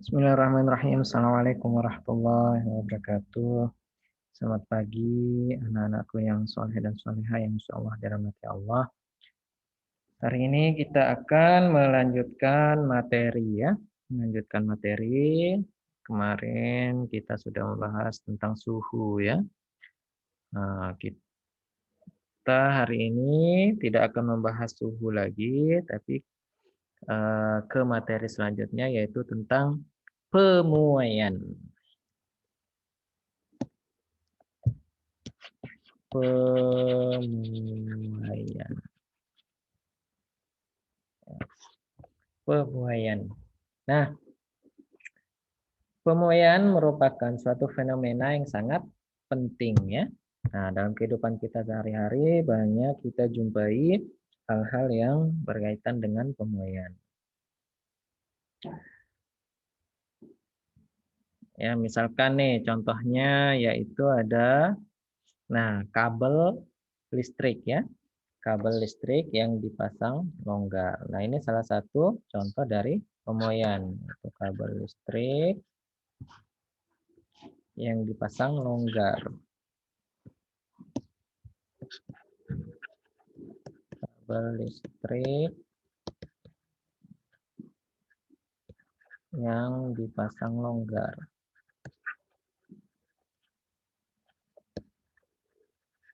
Bismillahirrahmanirrahim. Assalamualaikum warahmatullahi wabarakatuh. Selamat pagi anak-anakku yang soleh dan soleha yang insya Allah dirahmati Allah. Hari ini kita akan melanjutkan materi ya. Melanjutkan materi. Kemarin kita sudah membahas tentang suhu ya. Nah, kita hari ini tidak akan membahas suhu lagi, tapi ke materi selanjutnya yaitu tentang pemuaian. Pemuaian. Pemuaian. Nah, pemuaian merupakan suatu fenomena yang sangat penting ya. Nah, dalam kehidupan kita sehari-hari banyak kita jumpai hal-hal yang berkaitan dengan pemuaian. Ya, misalkan nih contohnya yaitu ada kabel listrik ya. Kabel listrik yang dipasang longgar. Nah, ini salah satu contoh dari pemuaian. Itu kabel listrik yang dipasang longgar. Kabel listrik yang dipasang longgar.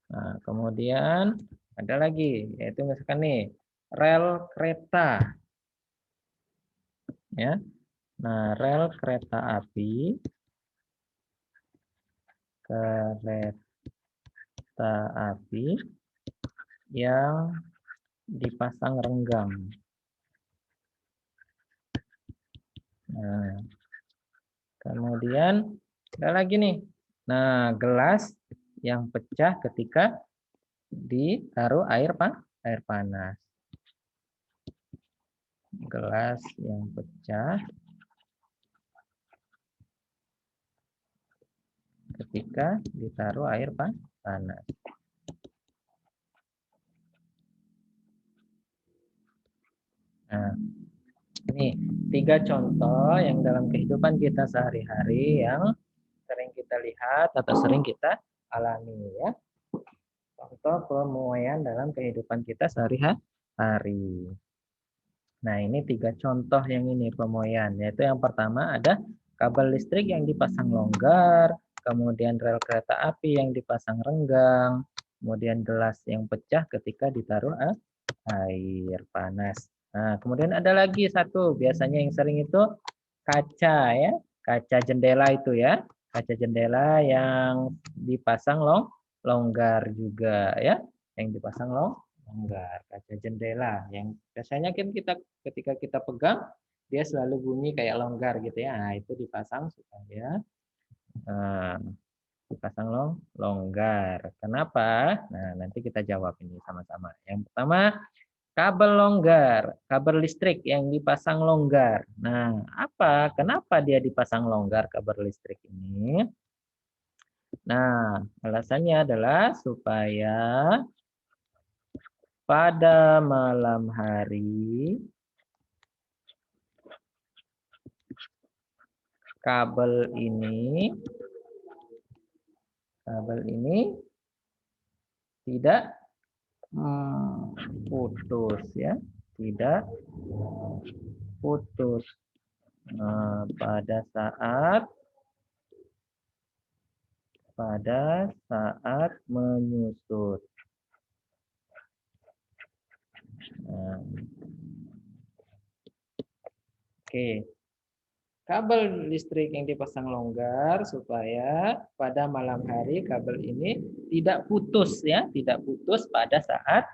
Nah, kemudian ada lagi, yaitu misalkan nih, rel kereta. Ya. Nah, rel kereta api, yang dipasang renggang. Nah, kemudian ada lagi nih. Nah, gelas yang pecah ketika ditaruh air panas. Gelas yang pecah ketika ditaruh air panas. Nah, ini 3 contoh yang dalam kehidupan kita sehari-hari yang sering kita lihat atau sering kita alami ya. Contoh pemuaian dalam kehidupan kita sehari-hari. Nah, ini 3 contoh yang ini pemuaian, yaitu yang pertama ada kabel listrik yang dipasang longgar, kemudian rel kereta api yang dipasang renggang, kemudian gelas yang pecah ketika ditaruh air panas. Nah, kemudian ada lagi satu, biasanya yang sering itu kaca ya, kaca jendela itu ya, kaca jendela yang dipasang longgar juga ya, yang dipasang longgar, kaca jendela yang biasanya kan kita ketika kita pegang dia selalu bunyi kayak longgar gitu ya. Nah, itu dipasang supaya dipasang longgar. Kenapa? Nah, nanti kita jawab ini sama-sama. Yang pertama, kabel longgar, kabel listrik yang dipasang longgar. Nah, kenapa dia dipasang longgar kabel listrik ini? Nah, alasannya adalah supaya pada malam hari kabel ini tidak putus ya, tidak putus pada saat menyusut. Nah, oke. Kabel listrik yang dipasang longgar supaya pada malam hari kabel ini tidak putus ya, tidak putus pada saat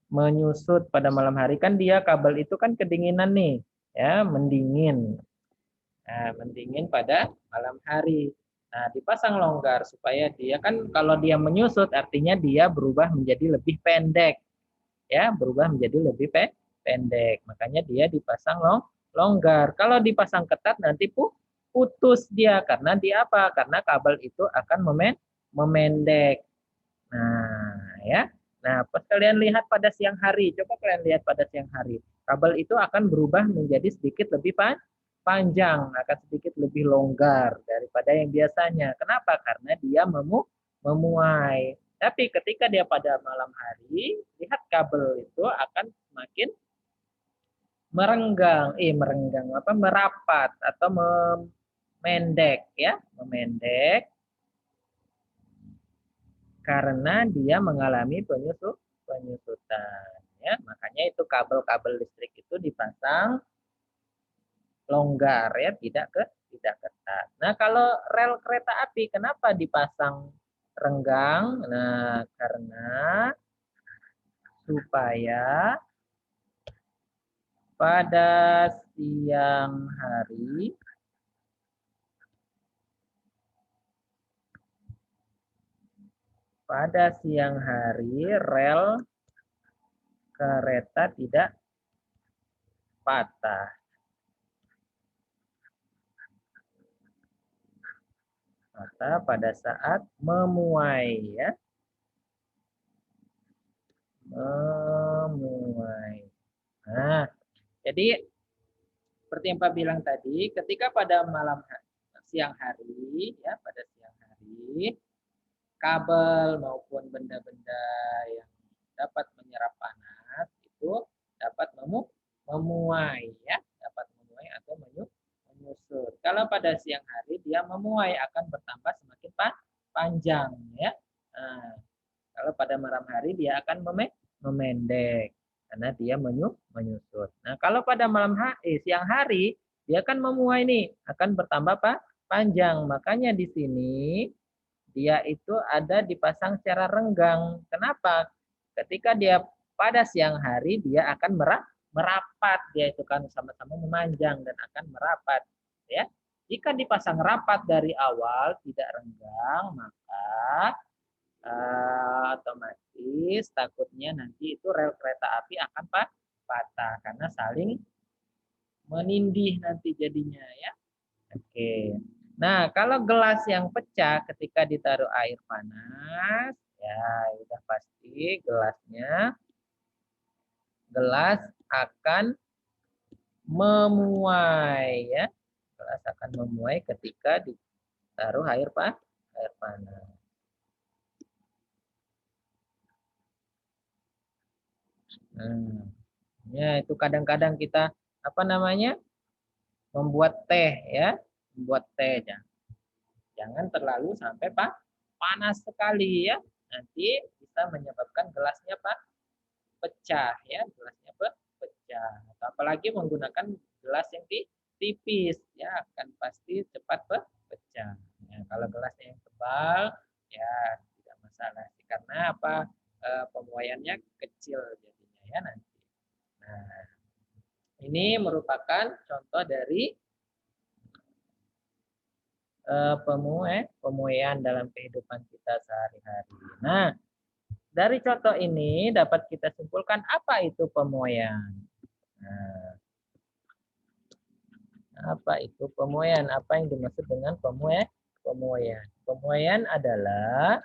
menyusut pada malam hari. Kan dia kabel itu kan kedinginan nih, ya, mendingin. Nah, mendingin pada malam hari. Nah, dipasang longgar supaya dia kan kalau dia menyusut artinya dia berubah menjadi lebih pendek. Ya, berubah menjadi lebih pendek. Makanya dia dipasang longgar. Kalau dipasang ketat nanti putus dia karena dia apa? Karena kabel itu akan memendek. Nah, ya. Nah, pas kalian lihat pada siang hari, coba kalian lihat pada siang hari. Kabel itu akan berubah menjadi sedikit lebih panjang, akan sedikit lebih longgar daripada yang biasanya. Kenapa? Karena dia memuai. Tapi ketika dia pada malam hari, lihat kabel itu akan semakin merapat atau memendek ya, memendek karena dia mengalami penyusutan ya. Makanya itu kabel-kabel listrik itu dipasang longgar ya, tidak ketat. Nah, kalau rel kereta api kenapa dipasang renggang? Nah, karena supaya pada siang hari rel kereta tidak patah. Patah pada saat memuai ya. Memuai. Nah, jadi seperti yang Pak bilang tadi, ketika pada siang hari ya, pada siang hari kabel maupun benda-benda yang dapat menyerap panas itu dapat memuai ya, dapat memuai atau menyusut. Kalau pada siang hari dia memuai akan bertambah semakin panjang ya. Nah, kalau pada malam hari dia akan memendek karena dia menyusut. Nah, kalau pada siang hari dia akan memuai nih, akan bertambah panjang. Makanya di sini dia itu ada dipasang secara renggang. Kenapa? Ketika dia pada siang hari dia akan merapat, dia itu kan sama-sama memanjang dan akan merapat ya. Jika dipasang rapat dari awal tidak renggang, maka otomatis takutnya nanti itu rel kereta api akan patah karena saling menindih nanti jadinya ya. Oke. Nah, kalau gelas yang pecah ketika ditaruh air panas, ya udah pasti gelas akan memuai ya. Gelas akan memuai ketika ditaruh air panas. Ya itu kadang-kadang kita apa namanya membuat teh ya, membuat teh jangan terlalu sampai panas sekali ya, nanti bisa menyebabkan gelasnya pecah ya, gelasnya pecah. Atau apalagi menggunakan gelas yang tipis ya akan pasti cepat pecah. Ya, kalau gelasnya yang tebal ya tidak masalah sih karena apa pemuaiannya kecil jadinya ya nanti. Nah, ini merupakan contoh dari pemuaian dalam kehidupan kita sehari-hari. Nah, dari contoh ini dapat kita simpulkan apa itu pemuaian. Nah, apa itu pemuaian? Apa yang dimaksud dengan pemuaian? Pemuaian adalah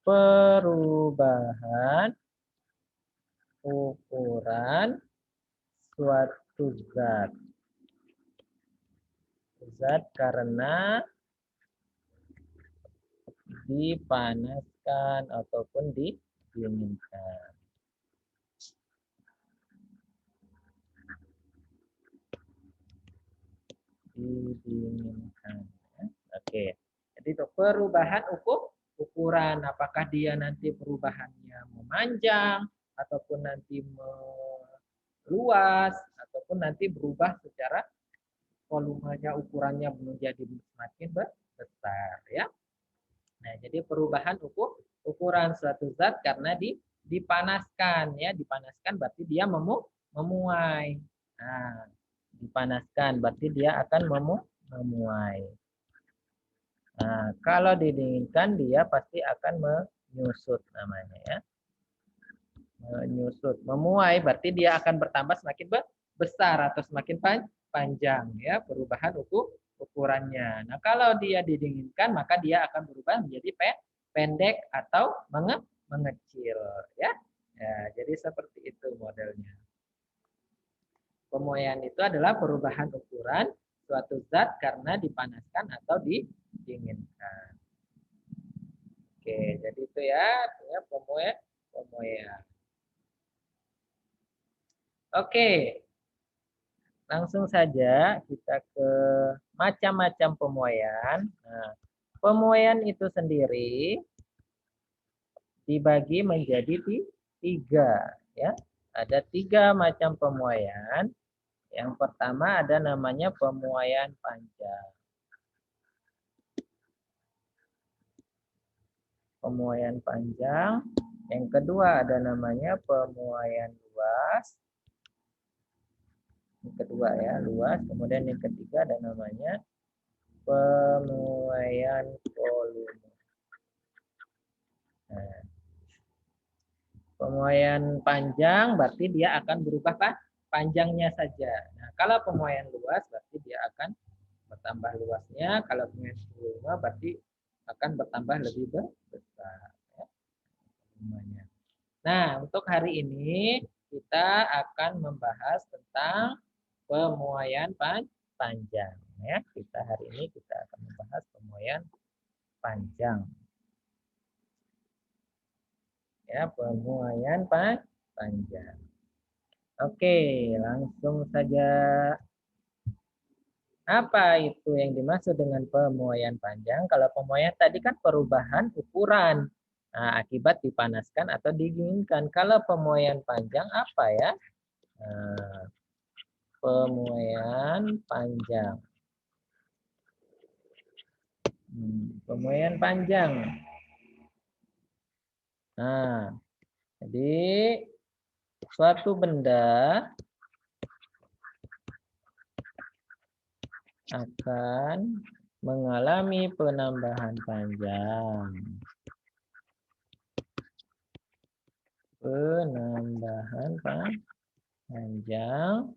perubahan ukuran suatu zat karena dipanaskan ataupun didinginkan. Didinginkan. Oke. Jadi itu perubahan ukuran. Apakah dia nanti perubahannya memanjang ataupun nanti meluas ataupun nanti berubah secara volumenya ukurannya menjadi semakin besar ya. Nah, jadi perubahan ukuran suatu zat karena dipanaskan ya, dipanaskan berarti dia memuai. Nah, dipanaskan berarti dia akan memuai. Nah, kalau didinginkan dia pasti akan menyusut namanya ya. Menyusut, memuai berarti dia akan bertambah semakin besar atau semakin panjang ya perubahan ukurannya. Nah, kalau dia didinginkan maka dia akan berubah menjadi pendek atau mengecil ya. Ya, jadi seperti itu modelnya. Pemuaian itu adalah perubahan ukuran suatu zat karena dipanaskan atau didinginkan. Oke, jadi itu ya artinya pemuaian. Oke, langsung saja kita ke macam-macam pemuaian. Nah, pemuaian itu sendiri dibagi menjadi tiga, ya. Ada 3 macam pemuaian. Yang pertama ada namanya pemuaian panjang. Pemuaian panjang. Yang kedua ada namanya pemuaian luas. Yang kedua ya, luas. Kemudian yang ketiga ada namanya pemuaian volume. Nah, pemuaian panjang berarti dia akan berubah panjangnya saja. Nah, kalau pemuaian luas berarti dia akan bertambah luasnya. Kalau pemuaian volume berarti akan bertambah lebih besar. Ya, volumenya. Nah, untuk hari ini kita akan membahas tentang pemuaian panjang. Ya, hari ini kita akan membahas pemuaian panjang. Ya, pemuaian panjang. Oke, langsung saja. Apa itu yang dimaksud dengan pemuaian panjang? Kalau pemuaian tadi kan perubahan ukuran. Nah, akibat dipanaskan atau dinginkan. Kalau pemuaian panjang apa ya? Nah, pemuaian panjang. Pemuaian panjang. Nah, jadi suatu benda akan mengalami penambahan panjang. Penambahan panjang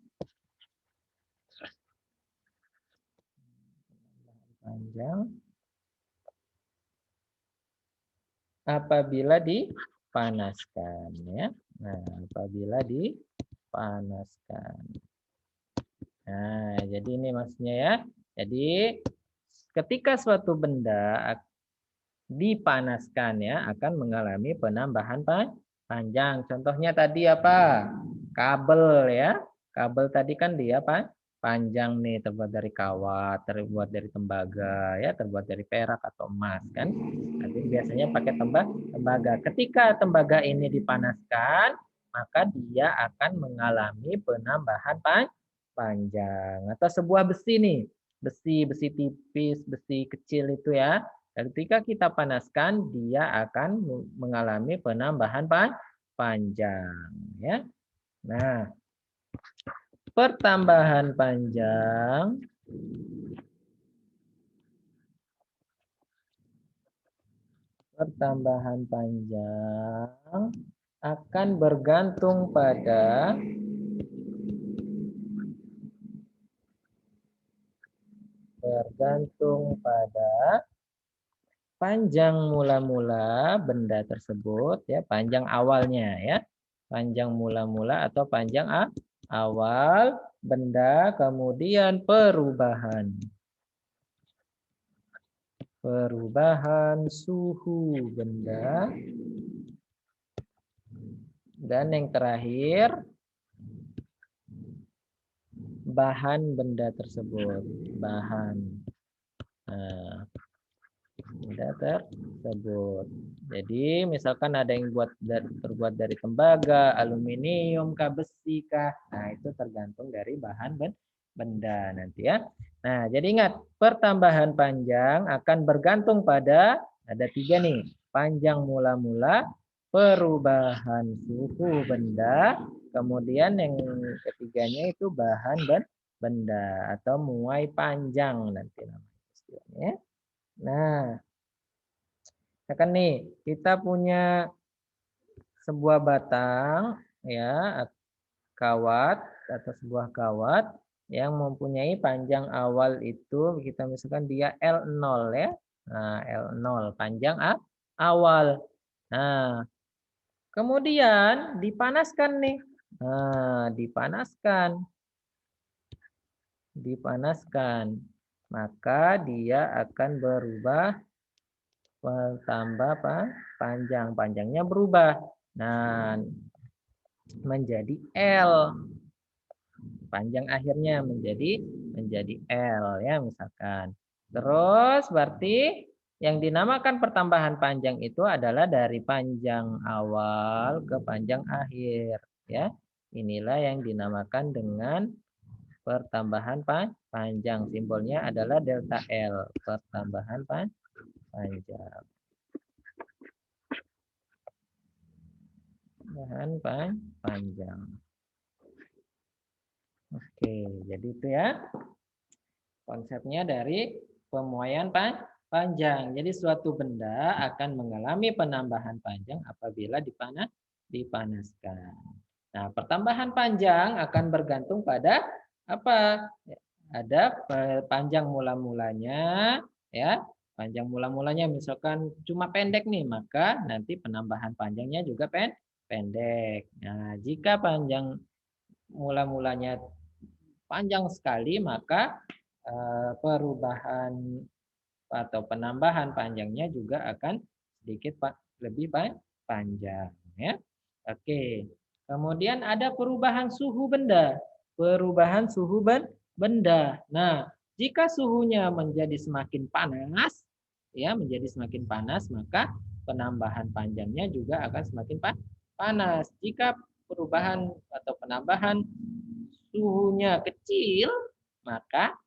apabila dipanaskan ya. Nah, apabila dipanaskan. Nah, jadi ini maksudnya ya. Jadi ketika suatu benda dipanaskan ya akan mengalami penambahan panjang. Contohnya tadi apa? Kabel ya. Kabel tadi kan dia panjang nih, terbuat dari kawat, terbuat dari tembaga ya, terbuat dari perak atau emas kan. Jadi biasanya pakai tembaga. Ketika tembaga ini dipanaskan, maka dia akan mengalami penambahan panjang. Atau sebuah besi nih, besi tipis, besi kecil itu ya. Ketika kita panaskan, dia akan mengalami penambahan panjang. Ya. Nah, pertambahan panjang akan bergantung pada panjang mula-mula benda tersebut ya, panjang awalnya ya. Panjang mula-mula atau panjang awal benda, kemudian perubahan suhu benda, dan yang terakhir bahan benda tersebut, benda tersebut. Jadi misalkan ada yang terbuat dari tembaga, aluminium, besi kah. Nah, itu tergantung dari bahan benda nanti ya. Nah, jadi ingat, pertambahan panjang akan bergantung pada ada 3 nih. Panjang mula-mula, perubahan suhu benda, kemudian yang ketiganya itu bahan benda atau muai panjang nanti namanya istilahnya. Nah, misalkan nih kita punya sebuah batang ya, kawat atau sebuah kawat yang mempunyai panjang awal itu kita misalkan dia L0 ya. Nah, L0 panjang awal. Nah, kemudian dipanaskan nih. Nah, dipanaskan. dipanaskan, maka dia akan berubah bertambah panjang. Panjangnya berubah. Nah, menjadi L. Panjang akhirnya menjadi L ya misalkan. Terus berarti yang dinamakan pertambahan panjang itu adalah dari panjang awal ke panjang akhir ya. Inilah yang dinamakan dengan pertambahan panjang. Simbolnya adalah delta L, pertambahan panjang. Panjang. Oke, jadi itu ya konsepnya dari pemuaian panjang. Jadi suatu benda akan mengalami penambahan panjang apabila dipanaskan. Nah, pertambahan panjang akan bergantung pada apa? Ada panjang mula-mulanya, ya. Panjang mula-mulanya misalkan cuma pendek nih, maka nanti penambahan panjangnya juga pendek. Nah, jika panjang mula-mulanya panjang sekali, maka perubahan atau penambahan panjangnya juga akan sedikit lebih panjang ya. Oke. Kemudian ada perubahan suhu benda. Perubahan suhu benda. Nah, jika suhunya menjadi semakin panas ya, menjadi semakin panas, maka penambahan panjangnya juga akan semakin panas. Jika perubahan atau penambahan suhunya kecil, maka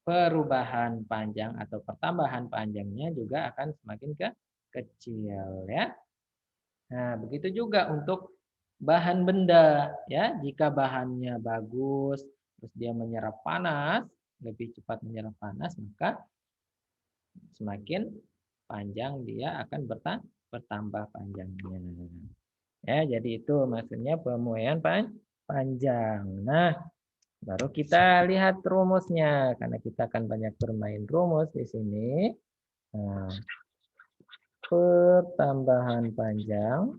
perubahan panjang atau pertambahan panjangnya juga akan semakin kecil ya. Nah, begitu juga untuk bahan benda ya. Jika bahannya bagus, terus dia menyerap panas, lebih cepat menyerap panas, maka semakin panjang dia akan bertambah panjangnya. Ya, jadi itu maksudnya pemuaian panjang. Nah, baru kita lihat rumusnya karena kita akan banyak bermain rumus di sini. Nah, pertambahan panjang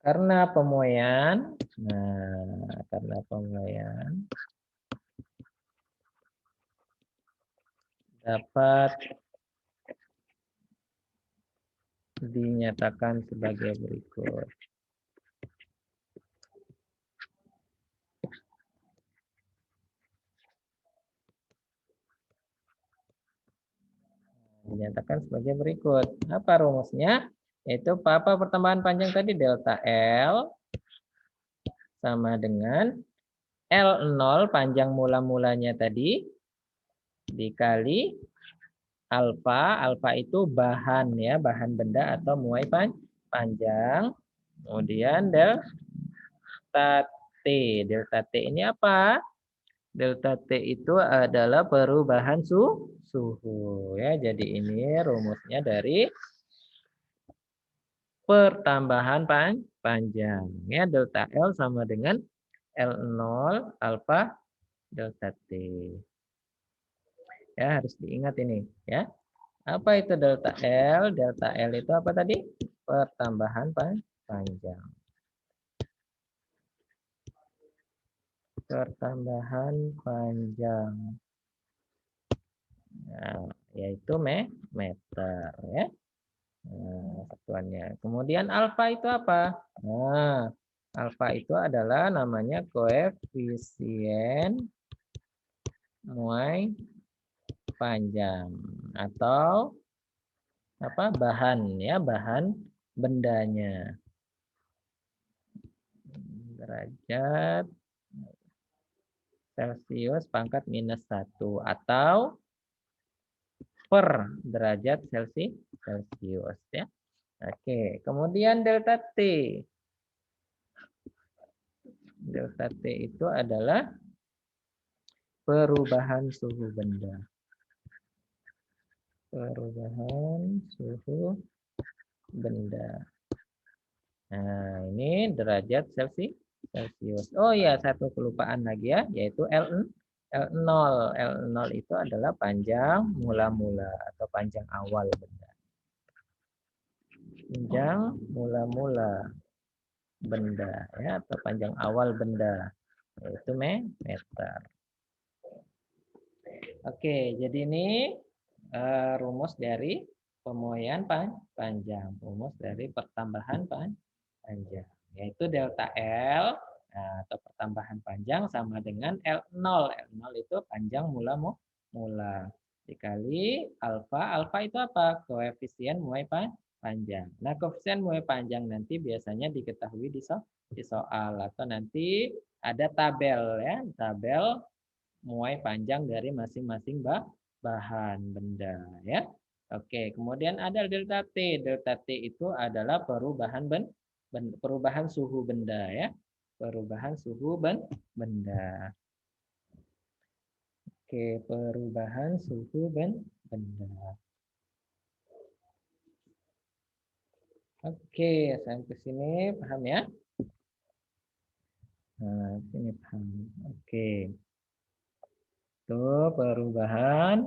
karena pemuaian. Nah, karena pemuaian dapat dinyatakan sebagai berikut. Dinyatakan sebagai berikut. Apa rumusnya? Yaitu apa pertambahan panjang tadi delta L sama dengan L0 panjang mula-mulanya tadi dikali alfa. Alfa itu bahan ya, bahan benda atau muai panjang. Kemudian delta T. Delta T ini apa? Delta T itu adalah perubahan suhu ya. Jadi ini rumusnya dari pertambahan panjang ya. Delta L sama dengan L0 alfa delta T. Ya, harus diingat ini ya. Apa itu delta L? Delta L itu apa tadi? Pertambahan panjang. Pertambahan panjang. Nah, yaitu meter ya. Nah, satuannya. Kemudian alfa itu apa? Nah, alfa itu adalah namanya koefisien muai panjang atau apa? Bahan ya, bahan bendanya. Derajat Celcius pangkat -1 atau per derajat Celcius ya. Oke, kemudian delta T. Delta T itu adalah perubahan suhu benda. Perubahan suhu benda. Nah, ini derajat Celcius. Oh ya, satu kelupaan lagi ya, yaitu L0. L0 itu adalah panjang mula-mula atau panjang awal benda. panjang mula-mula benda ya, atau panjang awal benda, yaitu meter. Oke, jadi ini rumus dari pemuaian panjang, rumus dari pertambahan panjang, yaitu delta L, nah, atau pertambahan panjang sama dengan L0. L0 itu panjang mula dikali alfa. Alfa itu apa? Koefisien muai panjang. Nah, koefisien muai panjang nanti biasanya diketahui di soal atau nanti ada tabel ya, tabel muai panjang dari masing-masing bahan benda ya. Oke, kemudian ada delta T. Delta T itu adalah perubahan suhu benda ya. Perubahan suhu benda. Oke, perubahan suhu benda. Oke, sampai sini paham ya? Nah, sini paham. Oke. Itu perubahan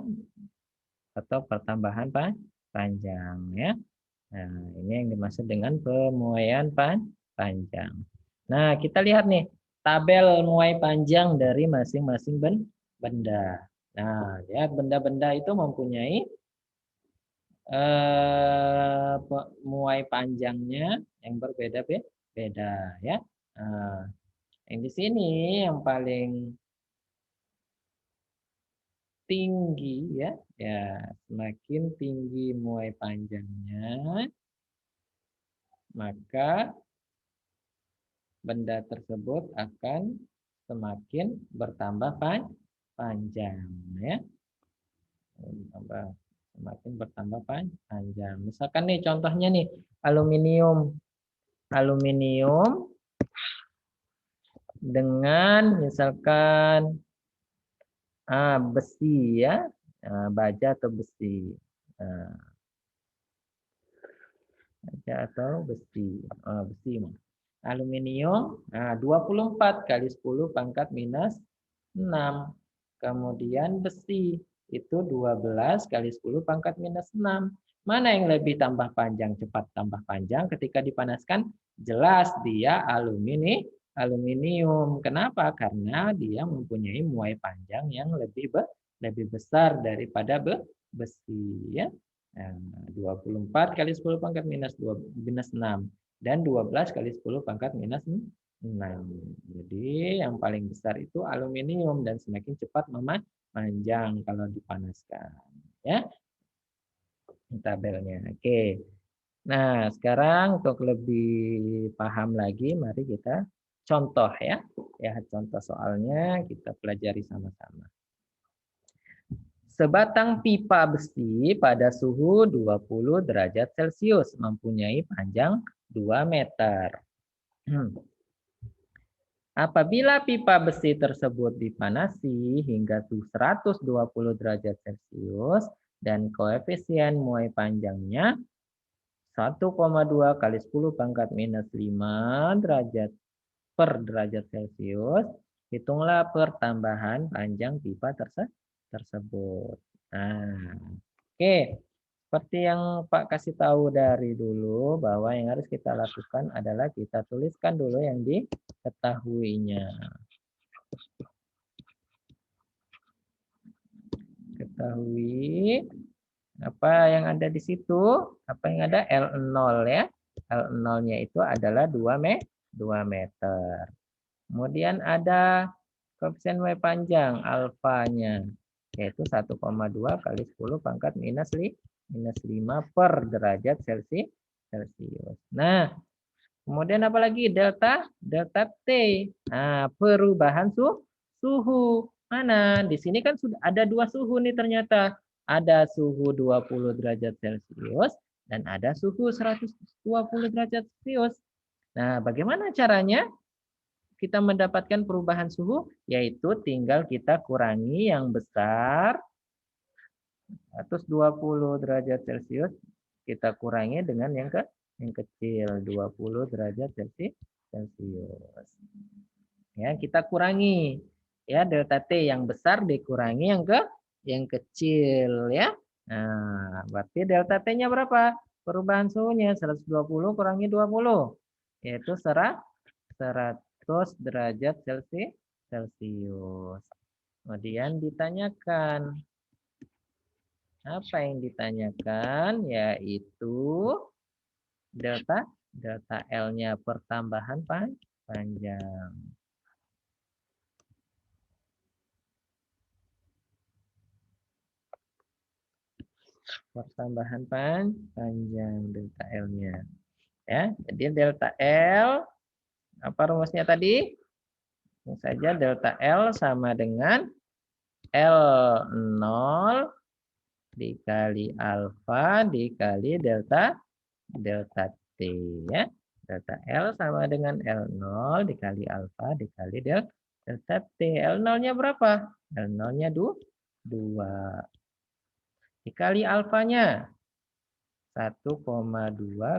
atau pertambahan panjang ya. Nah, ini yang dimaksud dengan pemuaian panjang. Nah, kita lihat nih tabel muai panjang dari masing-masing benda. Nah, lihat benda-benda itu mempunyai muai panjangnya yang berbeda-beda ya. Nah, yang di sini yang paling tinggi ya, semakin tinggi muai panjangnya, maka benda tersebut akan semakin bertambah panjang ya. Semakin bertambah panjang. Misalkan nih contohnya nih aluminium. Aluminium dengan misalkan besi ya, baja atau besi. Baja atau besi. Besi. Aluminium 24 kali 10 pangkat minus 6. Kemudian besi itu 12 kali 10 pangkat minus 6. Mana yang lebih tambah panjang, cepat tambah panjang ketika dipanaskan? Jelas dia aluminium. Kenapa? Karena dia mempunyai muai panjang yang lebih besar daripada besi ya. 24 kali 10 pangkat minus 6 dan 12 kali 10 pangkat minus 6. Jadi yang paling besar itu aluminium dan semakin cepat memanjang kalau dipanaskan. Ya, tabelnya. Oke. Nah, sekarang untuk lebih paham lagi, mari kita contoh ya. Ya, contoh soalnya kita pelajari sama-sama. Sebatang pipa besi pada suhu 20 derajat Celcius mempunyai panjang 2 meter. Apabila pipa besi tersebut dipanasi hingga 120 derajat Celcius dan koefisien muai panjangnya 1,2 kali 10 pangkat minus 5 derajat per derajat Celcius, hitunglah pertambahan panjang pipa tersebut. Nah, oke. Seperti yang Pak kasih tahu dari dulu, bahwa yang harus kita lakukan adalah kita tuliskan dulu yang diketahuinya. Ketahui apa yang ada di situ? Apa yang ada? L0 ya. L0-nya itu adalah 2 meter. Kemudian ada koefisien Y panjang, alfanya, yaitu 1,2 kali 10 pangkat minus 5 per derajat Celcius. Nah, kemudian apa lagi? Delta T. Nah, perubahan suhu. Mana? Di sini kan sudah ada 2 suhu nih ternyata. Ada suhu 20 derajat Celcius dan ada suhu 120 derajat Celcius. Nah, bagaimana caranya kita mendapatkan perubahan suhu? Yaitu tinggal kita kurangi yang besar 120 derajat Celcius, kita kurangi dengan yang kecil 20 derajat Celcius. Ya, kita kurangi ya delta T yang besar dikurangi yang kecil ya. Nah, berarti delta T-nya berapa? perubahan suhunya 120 kurangi 20, yaitu 100 derajat Celcius. Kemudian ditanyakan, apa yang ditanyakan? Yaitu delta L-nya pertambahan panjang. Pertambahan panjang delta L-nya. Ya, jadi delta L, apa rumusnya tadi? Langsung saja delta L sama dengan L0 dikali alfa dikali delta T, ya. Delta L sama dengan L0 dikali alfa dikali delta T. L0-nya berapa? L0-nya 2. Dikali alfanya 1,2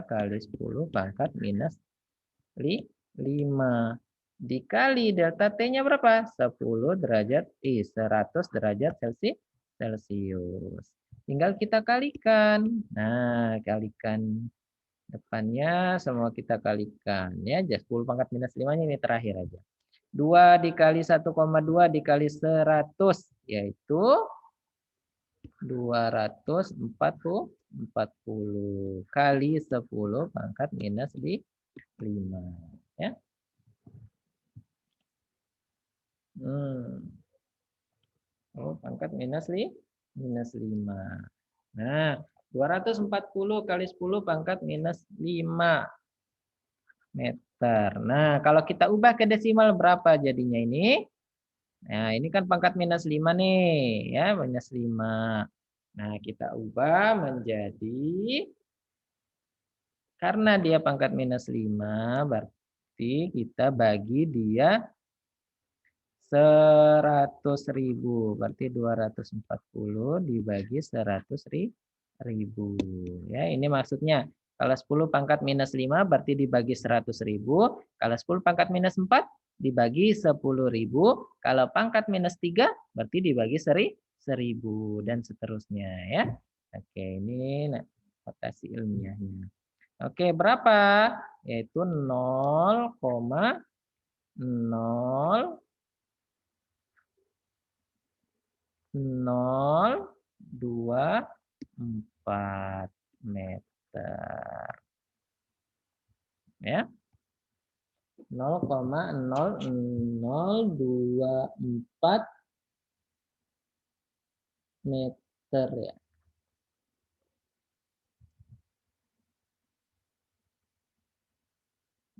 kali 10 pangkat minus 5. Dikali delta T-nya berapa? 100 derajat Celcius. Tinggal kita kalikan. Nah, kalikan depannya semua kita kalikan. Ya, 10 pangkat minus 5-nya ini terakhir aja. 2 dikali 1,2 dikali 100, yaitu 240 kali 10 pangkat minus 5. Ya. Oh, pangkat minus 5. Nah, 240 kali 10 pangkat minus 5 meter. Nah, kalau kita ubah ke desimal berapa jadinya ini? Nah, ini kan pangkat minus 5 nih, ya, minus 5. Nah, kita ubah menjadi, karena dia pangkat minus 5, berarti kita bagi dia 100.000. Berarti 240 dibagi 100.000. Ya, ini maksudnya. Kalau 10 pangkat minus 5 berarti dibagi 100.000. Kalau 10 pangkat minus 4 dibagi 10.000. Kalau pangkat minus 3 berarti dibagi 1.000 dan seterusnya, ya. Oke, ini notasi ilmiahnya. Oke, berapa? Yaitu 0,0 024 meter. Ya. 0,0024 meter, ya.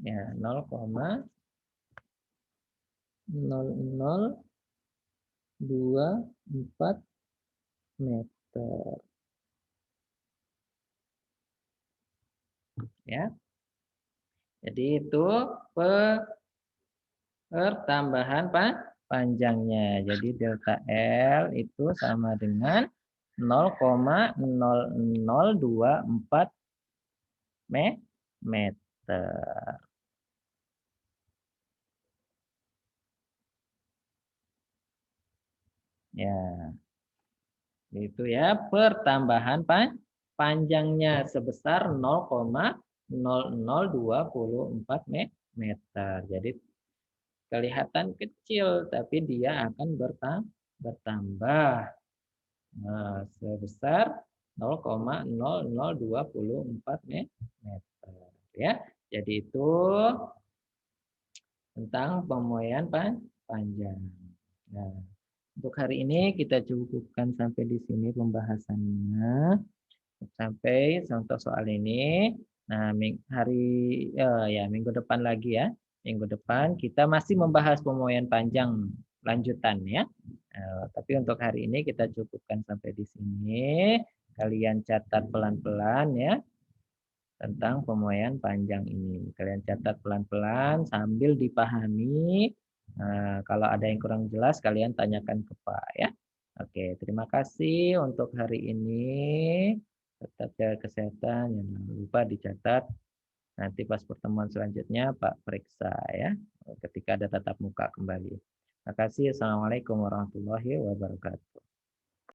Ya, 0,0024 meter. Ya. Jadi itu pertambahan panjangnya. Jadi delta L itu sama dengan 0,0024 meter. Ya. Itu ya pertambahan panjangnya sebesar 0,0024 meter. Jadi kelihatan kecil tapi dia akan bertambah sebesar 0,0024 meter, ya. Jadi itu tentang pemuaian panjang. Nah, untuk hari ini kita cukupkan sampai di sini pembahasannya. Sampai contoh soal ini. Nah, minggu depan lagi, ya. Minggu depan kita masih membahas pemuaian panjang lanjutan, ya. Tapi untuk hari ini kita cukupkan sampai di sini. Kalian catat pelan-pelan, ya, tentang pemuaian panjang ini. Kalian catat pelan-pelan sambil dipahami. Kalau ada yang kurang jelas, kalian tanyakan ke Pak, ya. Oke, terima kasih untuk hari ini. Tetap jaga kesehatan, jangan lupa dicatat. Nanti pas pertemuan selanjutnya Pak periksa, ya, ketika ada tatap muka kembali. Terima kasih. Assalamualaikum warahmatullahi wabarakatuh.